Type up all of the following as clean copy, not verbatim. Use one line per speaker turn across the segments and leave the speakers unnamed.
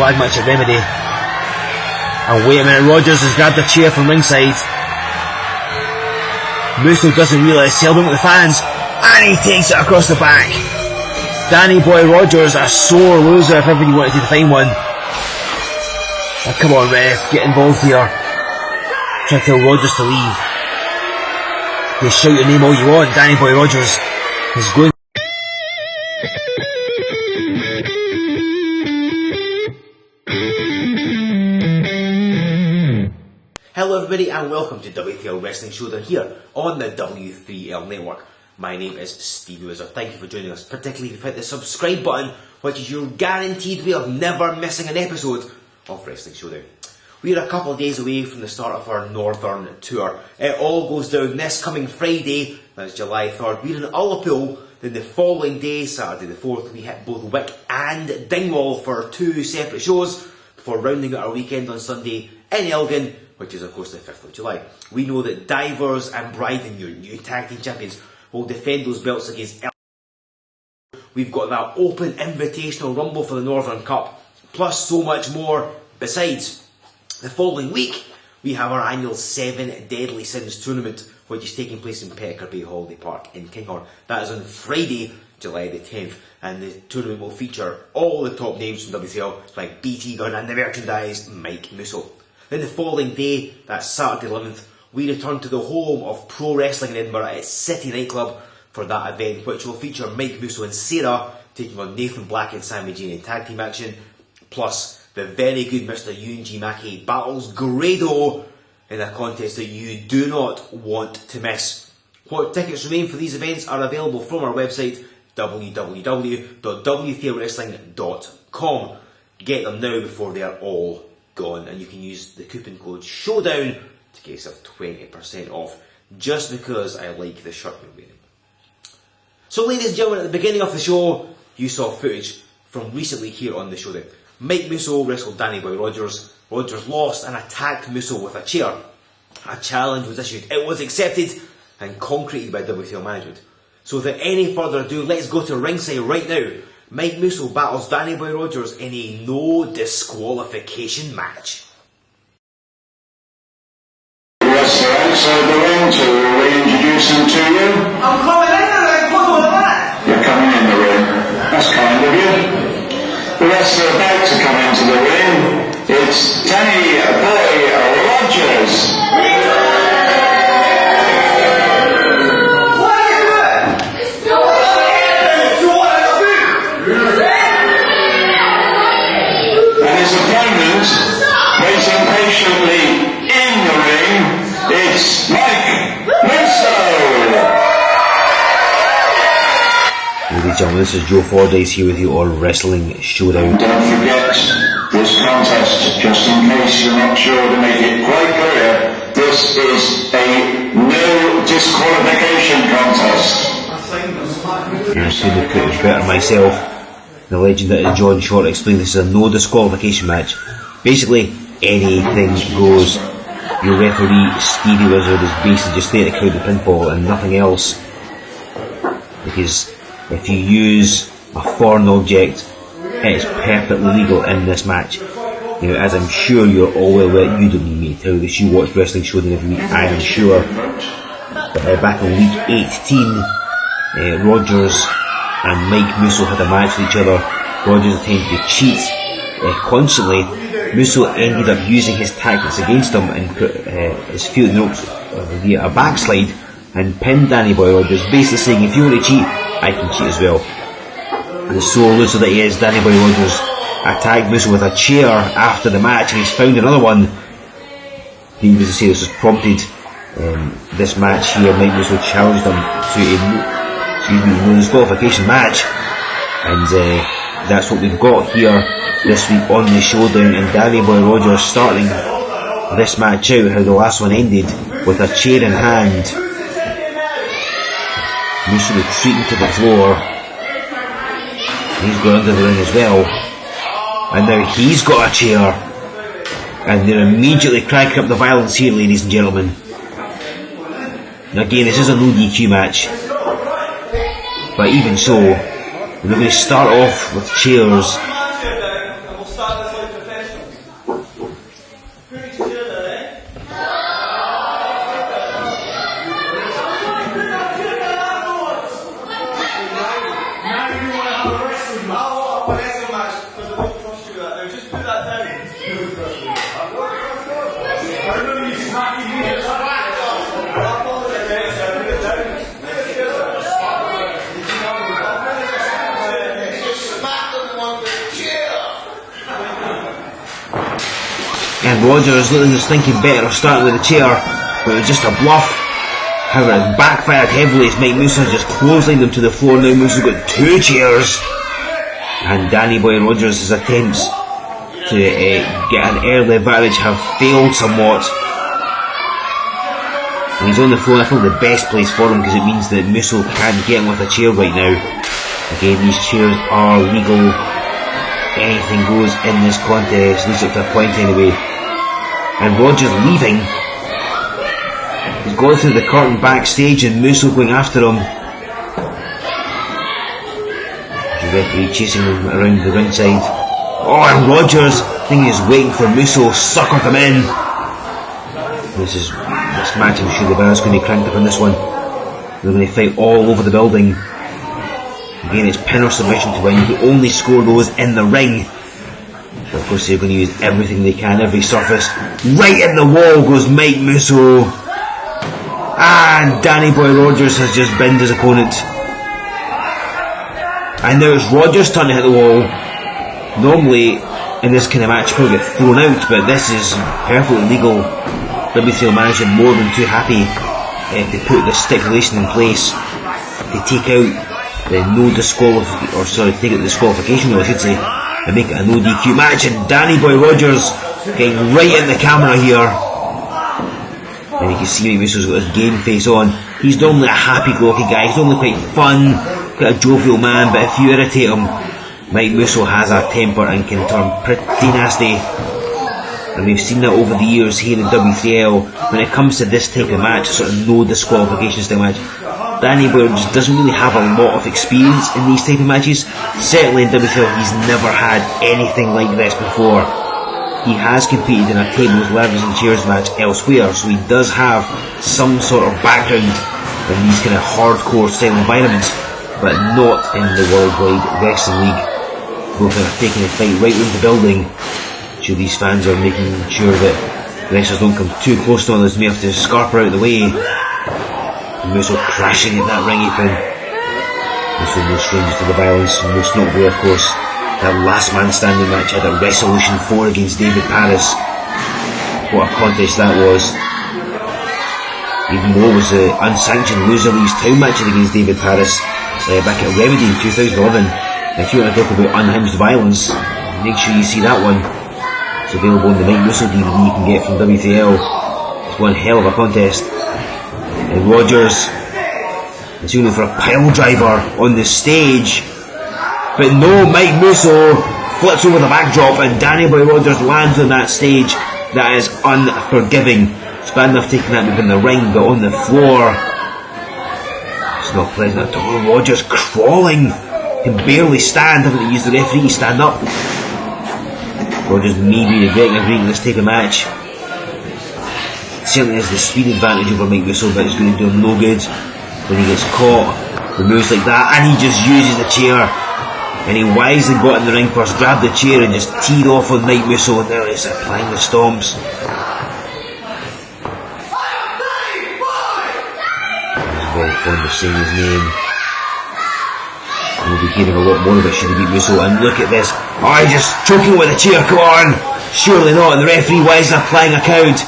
flag match at Remedy. And wait a minute, Rodgers has grabbed a chair from ringside. Musso doesn't realise he's with the fans, and he takes it across the back. Danny Boy Rodgers, a sore loser if ever you wanted to define one. Oh, come on ref, get involved here. Try to tell Rodgers to leave. You shout your name all you want, Danny Boy Rodgers is going. Hello everybody and welcome to W3L Wrestling Showdown here on the W3L network. My name is Stevie Wizard. Thank you for joining us, particularly if you've hit the subscribe button, which is your guaranteed way of never missing an episode of Wrestling Showdown. We are a couple of days away from the start of our Northern Tour. It all goes down this coming Friday, that's July 3rd. We're in Ullapool. Then the following day, Saturday the 4th, we hit both Wick and Dingwall for two separate shows before rounding out our weekend on Sunday in Elgin, which is of course the 5th of July. We know that Divers and Bryden, your new tag team champions, will defend those belts against We've got that open invitational rumble for the Northern Cup, plus so much more besides. The following week, we have our annual 7 Deadly Sins tournament, which is taking place in Pecker Bay Holiday Park in Kinghorn. That is on Friday, July the 10th, and the tournament will feature all the top names from WCL, like BT Gunn and the merchandise, Mike Musso. Then the following day, that's Saturday 11th, we return to the home of pro wrestling in Edinburgh at City Nightclub for that event, which will feature Mike Musso and Sarah taking on Nathan Black and Sammy Jane in tag team action, plus the very good Mr. UNG Mackey battles Grado in a contest that you do not want to miss. What tickets remain for these events are available from our website, www.w3wrestling.com. Get them now before they are all gone, and you can use the coupon code SHOWDOWN to get yourself 20% off, just because I like the shirt you're wearing. So ladies and gentlemen, at the beginning of the show, you saw footage from recently here on the Showdown. Mike Musso wrestled Danny Boy Rodgers. Rodgers lost and attacked Musso with a chair. A challenge was issued. It was accepted and concreted by WCL management. So without any further ado, let's go to ringside right now. Mike Musso battles Danny Boy Rodgers in a no disqualification match.
Wrestler outside the ring to reintroduce him to you.
I'm coming in the ring, what was that?
You're coming in the ring. That's kind of you. The wrestler about to come into the ring, it's Danny Boy Rodgers. And his opponent, waiting patiently in the ring, it's Mike Musso.
Ladies and gentlemen, this is Joe Fordyce here with you on Wrestling Showdown.
Don't forget this contest, just in case you're not sure to make it quite clear, this is a no disqualification contest.
I've seen the footage better myself. The legend that is John Short explained this is a no disqualification match. Basically, anything goes. Your referee, Stevie Wizard, is basically just there to count the pinfall and nothing else. Because if you use a foreign object, it is perfectly legal in this match. You know, as I'm sure you're all well aware, you don't need me to tell you this, you watch Wrestling Showdown every week, I am sure. But back in week 18, Rodgers and Mike Musso had a match with each other. Rodgers attempted to cheat constantly. Musso ended up using his tactics against him and put his feet in the ropes via a backslide and pinned Danny Boy Rodgers, basically saying, if you want to cheat, I can cheat as well. And the sore loser that he is, Danny Boy Rodgers attacked Musso with a chair after the match, and he's found another one. Needless to say, this has prompted this match here. Mike Musso challenged him to a no disqualification match, and that's what we've got here this week on the Showdown. And Danny Boy Rodgers starting this match out, how the last one ended, with a chair in hand. Musso retreating to the floor. He's got under the ring as well, and now he's got a chair, and they're immediately cranking up the violence here, ladies and gentlemen. Now again, this is a no DQ match, but even so, we're going to start off with chairs. And Rodgers looking was thinking better of starting with the chair, but it was just a bluff. However, it backfired heavily as Mike Musso just clotheslined him to the floor. Now Musso got 2 chairs. And Danny Boy Rodgers' attempts to get an early advantage have failed somewhat. And he's on the floor. That's probably the best place for him because it means that Musso can't get him with a chair right now. Again, these chairs are legal. Anything goes in this contest, at least up to a point anyway. And Rodgers leaving. He's gone through the curtain backstage and Musso going after him. The referee chasing him around the ringside. Oh, and Rodgers, I think he's waiting for Musso, suckered him in. This match, I'm sure the band's going to be cranked up on this one. They're going to fight all over the building. Again, it's pin or submission to win. You can only score those in the ring. But of course, they're going to use everything they can, every surface. Right in the wall goes Mike Musso. And Danny Boy Rodgers has just binned his opponent. And now it's Rodgers' turn to hit the wall. Normally, in this kind of match, people get thrown out, but this is perfectly legal. W3L management more than too happy to put this stipulation in place to take out the take out the disqualification, I should say, and make it a no DQ match. And Danny Boy Rodgers getting right in the camera here, and you can see Mike Musso's got his game face on. He's normally a happy-go-lucky guy. He's normally quite fun, quite a jovial man, but if you irritate him, Mike Musso has a temper and can turn pretty nasty. And we've seen that over the years here in W3L. When it comes to this type of match, sort of no disqualification style match, Danny Boy just doesn't really have a lot of experience in these type of matches. Certainly in W3L he's never had anything like this before. He has competed in a tables, ladders and chairs match elsewhere, so he does have some sort of background in these kind of hardcore style environments, but not in the Worldwide Wrestling League. Both are taking the fight right around the building. Sure, these fans are making sure that wrestlers don't come too close to others. They may have to scarper out the way. Musso crashing at that ring apron. Musso no strangers to the violence. Most notably, of course, that last man standing match at a Resolution 4 against David Paris. What a contest that was. Even though it was an unsanctioned Loser Leaves Town match against David Paris back at Remedy in 2011. If you want to talk about unhinged violence, make sure you see that one. It's available on the Mike Musso DVD you can get from W3L. It's one hell of a contest. And Rodgers is going for a pile driver on the stage, but no, Mike Musso flips over the backdrop and Danny Boy Rodgers lands on that stage. That is unforgiving. It's bad enough taking that move in the ring, but on the floor it's not pleasant at all. Rodgers crawling, can barely stand, having to use the referee to stand up. Rodgers may be regretting agreeing to this type of match. Certainly has the speed advantage over Mike Musso, but it's going to do him no good when he gets caught with moves like that. And he just uses the chair, and he wisely got in the ring first, grabbed the chair and just teed off on Mike Musso, and now he's applying the stomps. He's very fond of saying his name. We'll be hearing a lot more about should he beat Musso. And look at this. Oh, he's just choking with the chair, come on! Surely not, and the referee wisely applying a count.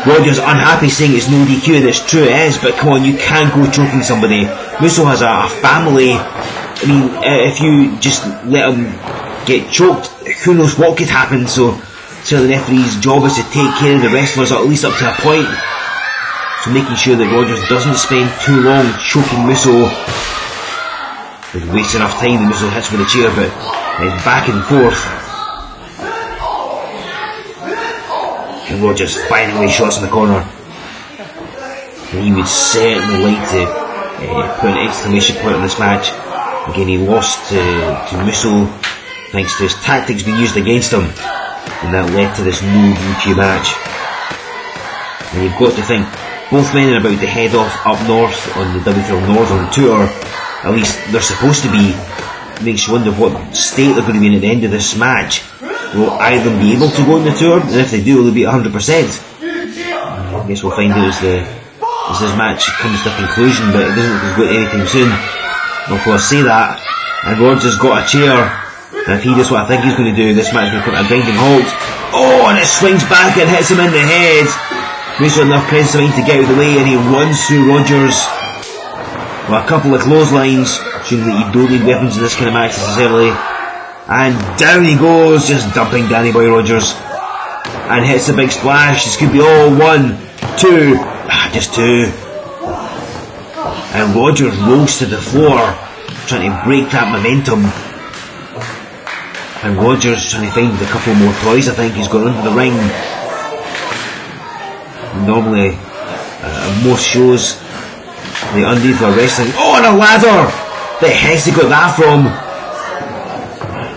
Rodgers unhappy saying it's no DQ, and it's true it is, but come on, you can't go choking somebody. Musso has a family. I mean, if you just let him get choked, who knows what could happen, so the referee's job is to take care of the wrestlers, at least up to a point. So making sure that Rodgers doesn't spend too long choking Musso. He's wasting enough time that Musso hits with the chair, but it's back and forth. And Rodgers firing away shots in the corner. And he would certainly like to put an exclamation point on this match. Again, he lost to Musso thanks to his tactics being used against him, and that led to this no DQ match. And you've got to think, both men are about to head off up north on the W3L Northern Tour. At least they're supposed to be. It makes you wonder what state they're going to be in at the end of this match. Will either be able to go on the tour, and if they do, will they be at 100%? I guess we'll find out as this match comes to a conclusion, but it doesn't look as good anytime soon. Of course, say that, and Rodgers got a chair, and if he does what I think he's going to do, this match will come to a grinding halt. Oh, and it swings back and hits him in the head. Musso had enough presence of mind to get out of the way, and he runs through Rodgers. Well, a couple of clotheslines, showing that you don't need weapons in this kind of match necessarily. And down he goes, just dumping Danny Boy Rodgers. And hits a big splash. This could be all 1, 2, just 2. And Rodgers rolls to the floor, trying to break that momentum. And Rodgers trying to find a couple more toys. I think he's gone under the ring. Normally, most shows, the underneath are wrestling. Oh, and a ladder! The heck's he got that from?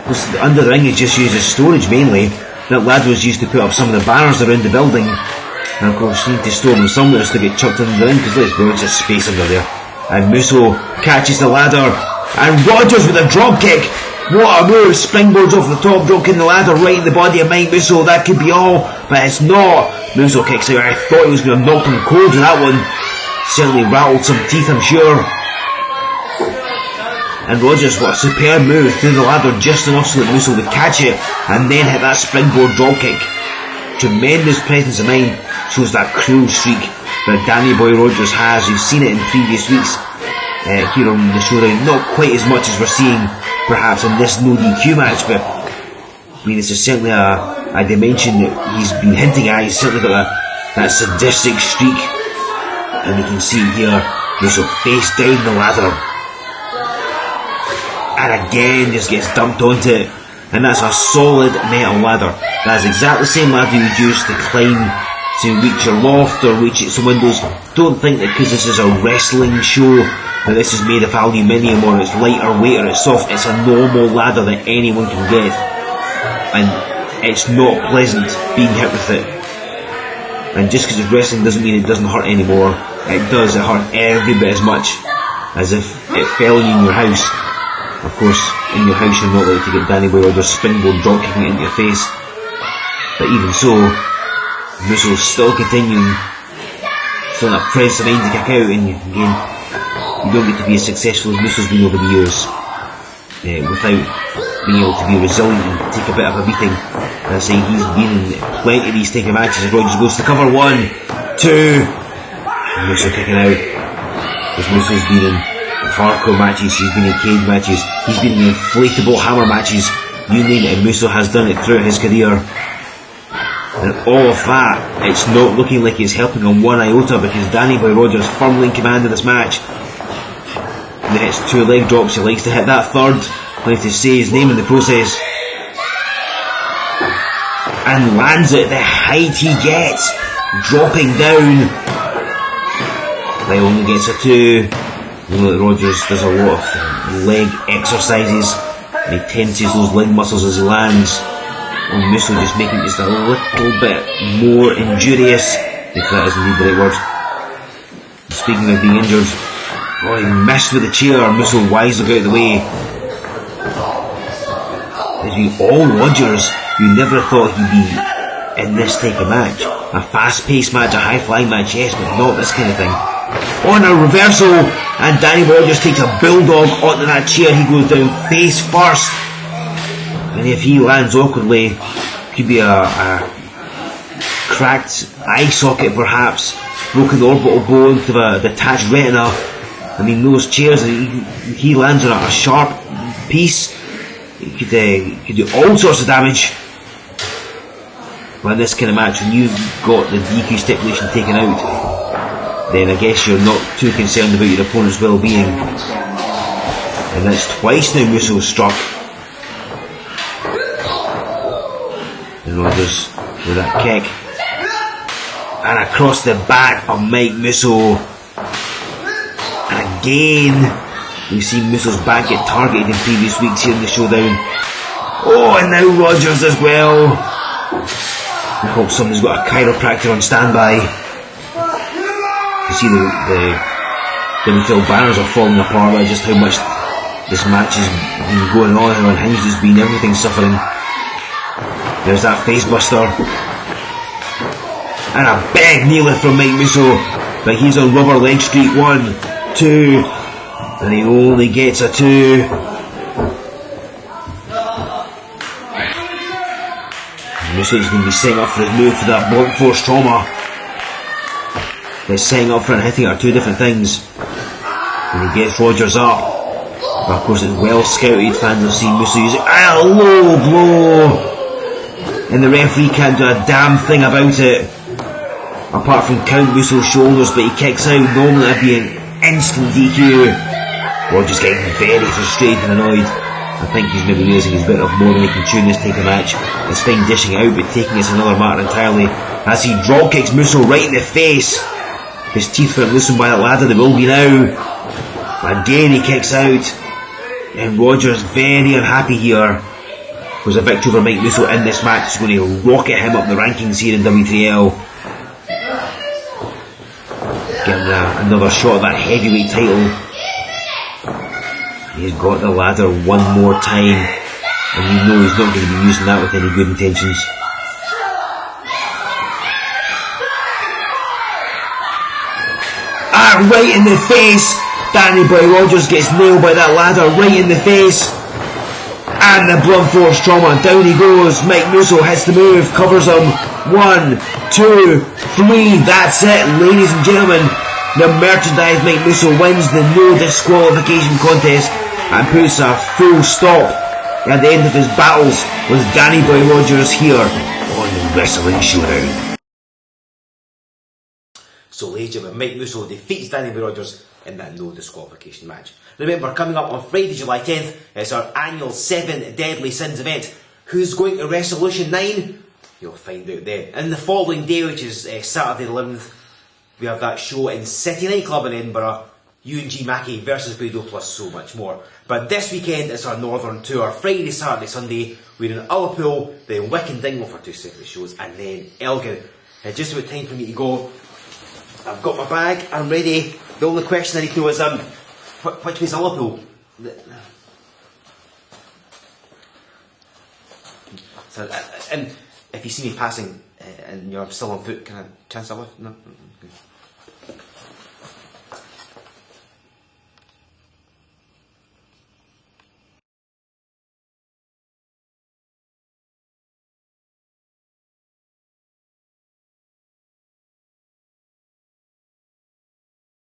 This, under the ring is just used as storage mainly. That ladder was used to put up some of the banners around the building. And of course, you need to store them somewhere so they get chucked under the ring, because let's go, it's just space under there. And Musso catches the ladder. And Rodgers with a drop kick. What a move! Springboards off the top, dropping the ladder right in the body of Mike Musso. That could be all, but it's not. Musso kicks out. I thought he was going to knock him cold with that one. Certainly rattled some teeth, I'm sure. And Rodgers, what a superb move through the ladder, just enough so that Musso would catch it and then hit that springboard drop kick. Tremendous presence of mind. Shows that cruel streak that Danny Boy Rodgers has. We've seen it in previous weeks here on the Showdown. Not quite as much as we're seeing perhaps in this no DQ match, but I mean, this is certainly a dimension that he's been hinting at. He's certainly got that sadistic streak, and you can see here Musso face down the ladder, and again just gets dumped onto it, and that's a solid metal ladder. That's exactly the same ladder you would use to climb to reach your loft or reach some windows. Don't think that because this is a wrestling show that this is made of aluminium or it's lighter weight or it's soft. It's a normal ladder that anyone can get, and it's not pleasant being hit with it. And just because it's wrestling doesn't mean it doesn't hurt anymore. It does. It hurt every bit as much as if it fell on you in your house. Of course, in your house you're not allowed to get Danny Boy Rodgers springboard drop kicking it into your face, but even so, Musso's still continuing, still that press of mind to kick out, and again, you don't get to be as successful as Musso's been over the years without being able to be resilient and take a bit of a beating. And I say he's been in plenty of these taking matches as Rodgers goes to cover 1, 2, and Musso kicking out. Because Musso's been in hardcore matches, he's been in cage matches, he's been in inflatable hammer matches, you name it, and Musso has done it throughout his career. And all of that, it's not looking like it's helping on 1 iota, because Danny Boy Rodgers firmly in command of this match. He hits 2 leg drops, he likes to hit that third, likes to say his name in the process, and lands it. The height he gets, dropping down. He only gets a 2. You know that Rodgers does a lot of leg exercises, and he tenses those leg muscles as he lands. And Musso just making it just a little bit more injurious, if that is indeed the right word. Speaking of being injured, oh, he missed with the chair. Musso wisely got out of the way. As we all Rodgers, you never thought he'd be in this type of match. A fast-paced match, a high-flying match, yes, but not this kind of thing. On a reversal, and Danny Boy Rodgers takes a bulldog onto that chair. He goes down face first. And if he lands awkwardly, could be a cracked eye socket perhaps, broken orbital bone to a detached retina. I mean, those chairs, he lands on a sharp piece, it could do all sorts of damage. But in this kind of match, when you've got the DQ stipulation taken out, then I guess you're not too concerned about your opponent's well-being. And that's twice now Musso struck. And Rodgers with that kick, and across the back of Mike Musso, and again we've seen Musso's back get targeted in previous weeks here in the Showdown. Oh, and now Rodgers as well. I hope somebody's got a chiropractor on standby. You see the W3L banners are falling apart by just how much this match has been going on, how unhinged it's been, everything's suffering. There's that face buster. And a big knee lift from Mike Musso. But he's on rubber leg streak. 1, 2. And he only gets a 2. Musso's going to be setting up for his move for that blunt force trauma. They're setting up for and hitting are two different things. And he gets Rodgers up. But of course it's well scouted, fans have seen Musso use it. Ah, low blow! And the referee can't do a damn thing about it. Apart from count Musso's shoulders, but he kicks out. Normally that'd be an instant DQ. Rodgers getting very frustrated and annoyed. I think he's maybe realising he's a bit of more than he can chew in this type of match. It's fine dishing it out, but taking it to another matter entirely. As he drop kicks Musso right in the face. His teeth went loosened by that ladder, they will be now. Again he kicks out. And Rodgers very unhappy here. Was a victory over Mike Musso in this match. It's going to rocket him up the rankings here in W3L. Getting another shot at that heavyweight title. He's got the ladder one more time. And you know he's not going to be using that with any good intentions. Ah, right in the face! Danny BOY Rodgers gets nailed by that ladder right in the face. And the blunt force trauma, down he goes. Mike Musso hits the move, covers him. 1, 2, 3, that's it, ladies and gentlemen. The merchandise Mike Musso wins the no disqualification contest and puts a full stop at the end of his battles with Danny BOY Rodgers here on Wrestling Showdown. So ladies and gentlemen, Mike Musso defeats Danny BOY Rodgers in that no disqualification match. Remember, coming up on Friday, July 10th, it's our annual 7 Deadly Sins event. Who's going to Resolution 9? You'll find out then. And the following day, which is Saturday the 11th, we have that show in City Nightclub in Edinburgh, UNG Mackie versus Guido, plus so much more. But this weekend it's our Northern Tour. Friday, Saturday, Sunday, we're in Ullapool, then Wick and Dingle for 2 separate shows, and then Elgin. Just about time for me to go. I've got my bag, I'm ready. The only question I need to know is, which way's Ullapool? So, and if you see me passing and you're still on foot, can I chance a lift? No.